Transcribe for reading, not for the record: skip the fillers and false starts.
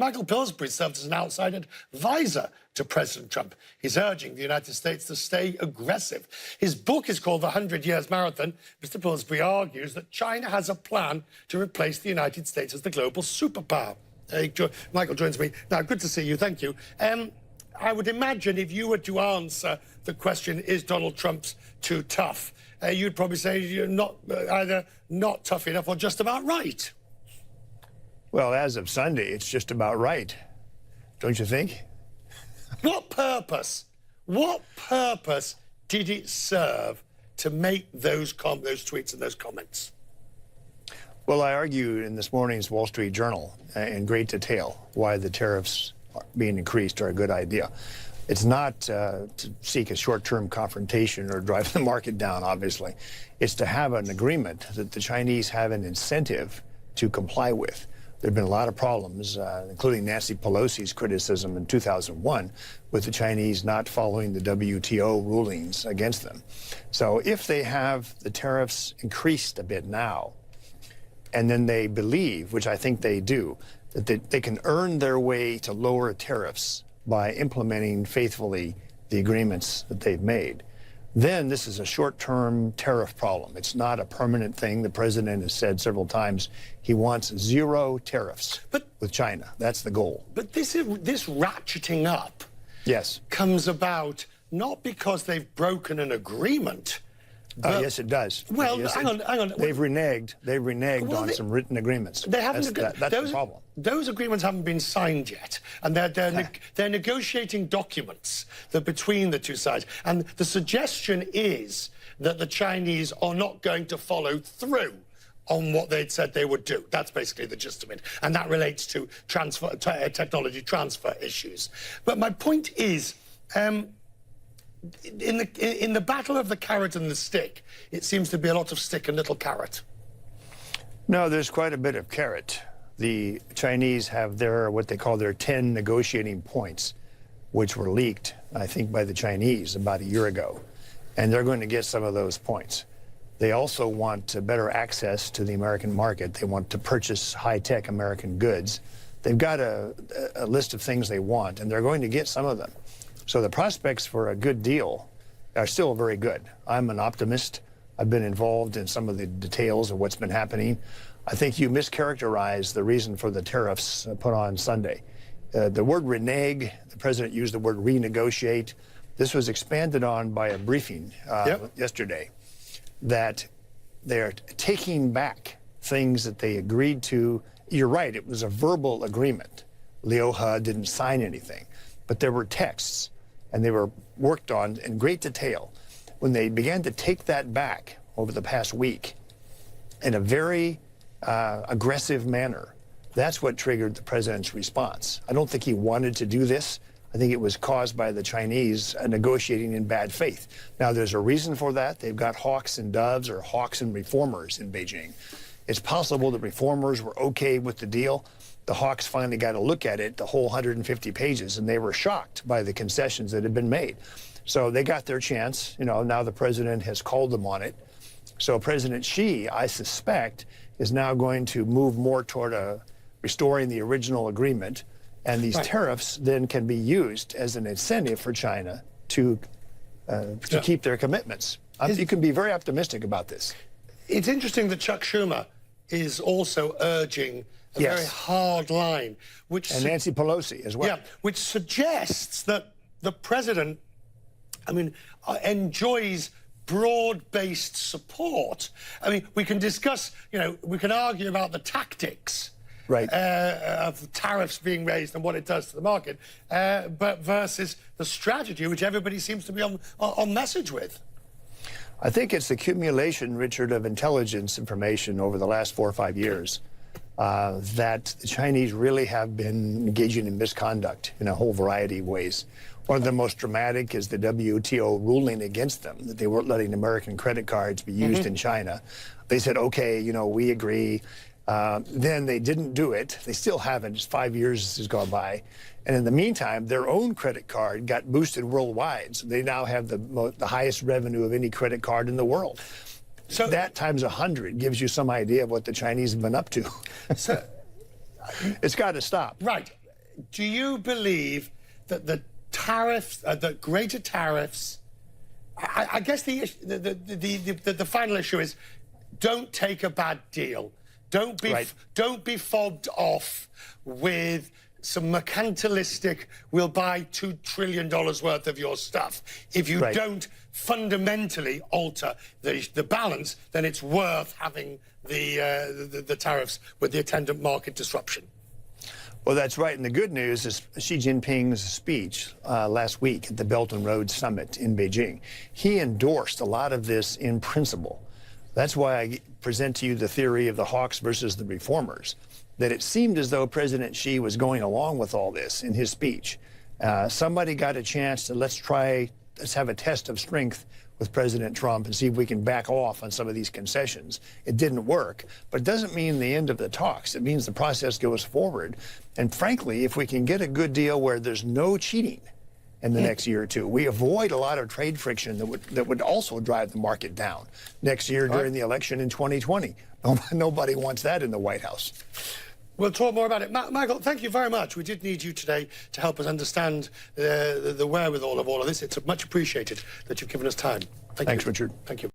Michael Pillsbury served as an outside advisor to President Trump. He's urging the United States to stay aggressive. His book is called The 100 Years Marathon. Mr. Pillsbury argues that China has a plan to replace the United States as the global superpower. Michael joins me now. Good to see you. Thank you. I would imagine if you were to answer the question, is Donald Trump too tough, you'd probably say you're not either not tough enough or just about right. Well, as of Sunday, it's just about right, don't you think? What purpose did it serve to make those tweets and those comments? Well, I argued in this morning's Wall Street Journal in great detail why the tariffs being increased are a good idea. It's not to seek a short-term confrontation or drive the market down, obviously. It's to have an agreement that the Chinese have an incentive to comply with. There have been a lot of problems, including Nancy Pelosi's criticism in 2001 with the Chinese not following the WTO rulings against them. So if they have the tariffs increased a bit now, and then they believe, which I think they do, that they can earn their way to lower tariffs by implementing faithfully the agreements that they've made, then this is a short-term tariff problem. It's not a permanent thing. The president has said several times he wants zero tariffs with China. That's the goal. But this ratcheting up, yes, comes about not because they've broken an agreement. Yes, it does. Well, yes, hang on. They've reneged on some written agreements. They haven't. That's the problem. Those agreements haven't been signed yet, and they're negotiating documents between the two sides. And the suggestion is that the Chinese are not going to follow through on what they'd said they would do. That's basically the gist of it, and that relates to technology transfer issues. But my point is, in the battle of the carrot and the stick, it seems to be a lot of stick and little carrot. No, there's quite a bit of carrot. The Chinese have what they call their 10 negotiating points, which were leaked, I think, by the Chinese about a year ago. And they're going to get some of those points. They also want better access to the American market. They want to purchase high-tech American goods. They've got a list of things they want, and they're going to get some of them. So the prospects for a good deal are still very good. I'm an optimist. I've been involved in some of the details of what's been happening. I think you mischaracterized the reason for the tariffs put on Sunday. The word renege, the president used the word renegotiate. This was expanded on by a briefing yesterday, that they're taking back things that they agreed to. You're right, it was a verbal agreement. Liu He didn't sign anything, but there were texts, and they were worked on in great detail. When they began to take that back over the past week in a very aggressive manner, that's what triggered the president's response. I don't think he wanted to do this. I think it was caused by the Chinese negotiating in bad faith. Now, there's a reason for that. They've got hawks and doves, or hawks and reformers in Beijing. It's possible the reformers were okay with the deal. The hawks finally got a look at it, the whole 150 pages, and they were shocked by the concessions that had been made. So they got their chance. You know, now the president has called them on it. So President Xi, I suspect, is now going to move more toward restoring the original agreement. And these tariffs then can be used as an incentive for China to keep their commitments. You can be very optimistic about this. It's interesting that Chuck Schumer is also urging a very hard line, and Nancy Pelosi as well. Yeah, which suggests that the president, enjoys broad-based support. I mean, we can discuss, we can argue about the tactics of tariffs being raised and what it does to the market, but versus the strategy, which everybody seems to be on message with. I think it's the accumulation, Richard, of intelligence information over the last 4 or 5 years that the Chinese really have been engaging in misconduct in a whole variety of ways. One of the most dramatic is the WTO ruling against them, that they weren't letting American credit cards be used in China. They said, okay, we agree. Then they didn't do it. They still haven't. Just 5 years has gone by. And in the meantime, their own credit card got boosted worldwide. So they now have the highest revenue of any credit card in the world. So that times 100 gives you some idea of what the Chinese have been up to. So it's got to stop. Right. do you believe that the tariffs, the greater tariffs, I guess the final issue is, don't take a bad deal. Don't be fobbed off with some mercantilistic, we'll buy $2 trillion worth of your stuff. If you don't fundamentally alter the balance, then it's worth having the tariffs with the attendant market disruption. Well, that's right. And the good news is Xi Jinping's speech last week at the Belt and Road Summit in Beijing. He endorsed a lot of this in principle. That's why I present to you the theory of the hawks versus the reformers, that it seemed as though President Xi was going along with all this in his speech. Somebody got a chance to let's have a test of strength with President Trump and see if we can back off on some of these concessions. It didn't work, but it doesn't mean the end of the talks. It means the process goes forward. And frankly, if we can get a good deal where there's no cheating in the next year or two, we avoid a lot of trade friction that would also drive the market down next year during the election in 2020. Nobody wants that in the White House. We'll talk more about it. Michael, thank you very much. We did need you today to help us understand the wherewithal of all of this. It's much appreciated that you've given us time. Thanks, Richard. Thank you.